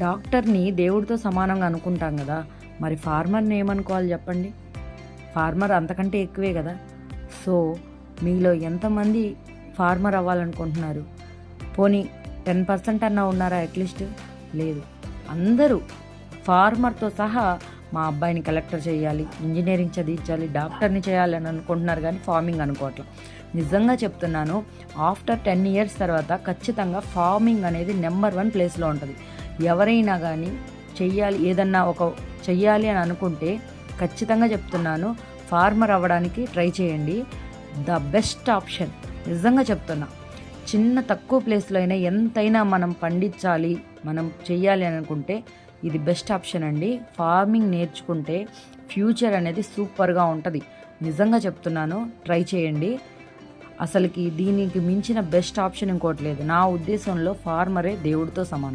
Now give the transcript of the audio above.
డాక్టర్ని దేవుడితో సమానంగా అనుకుంటాం కదా, మరి ఫార్మర్ని ఏమనుకోవాలి చెప్పండి? ఫార్మర్ అంతకంటే ఎక్కువే కదా. సో మీలో ఎంతమంది ఫార్మర్ అవ్వాలనుకుంటున్నారు? పోనీ 10% అన్నా ఉన్నారా అట్లీస్ట్? లేదు. అందరూ ఫార్మర్తో సహా మా అబ్బాయిని కలెక్టర్ చేయాలి, ఇంజనీరింగ్ చదివించాలి, డాక్టర్ని చేయాలి అని అనుకుంటున్నారు, కానీ ఫార్మింగ్ అనుకోవట్లేదు. నిజంగా చెప్తున్నాను, ఆఫ్టర్ 10 years తర్వాత ఖచ్చితంగా ఫార్మింగ్ అనేది నెంబర్ 1 ప్లేస్లో ఉంటుంది. ఎవరైనా కానీ చెయ్యాలి, ఏదన్నా చెయ్యాలి అని అనుకుంటే ఖచ్చితంగా చెప్తున్నాను, ఫార్మర్ అవ్వడానికి ట్రై చేయండి. The best option. నిజంగా చెప్తున్నా, చిన్న తక్కువ ప్లేస్లో అయినా ఎంతైనా మనం పండించాలి, మనం చెయ్యాలి అని అనుకుంటే ఇది బెస్ట్ ఆప్షన్ అండి. ఫార్మింగ్ నేర్చుకుంటే ఫ్యూచర్ అనేది సూపర్గా ఉంటుంది. నిజంగా చెప్తున్నాను, ట్రై చేయండి. అసలుకి దీనికి మించిన బెస్ట్ ఆప్షన్ ఇంకోటి లేదు. నా ఉద్దేశంలో ఫార్మరే దేవుడితో సమానం.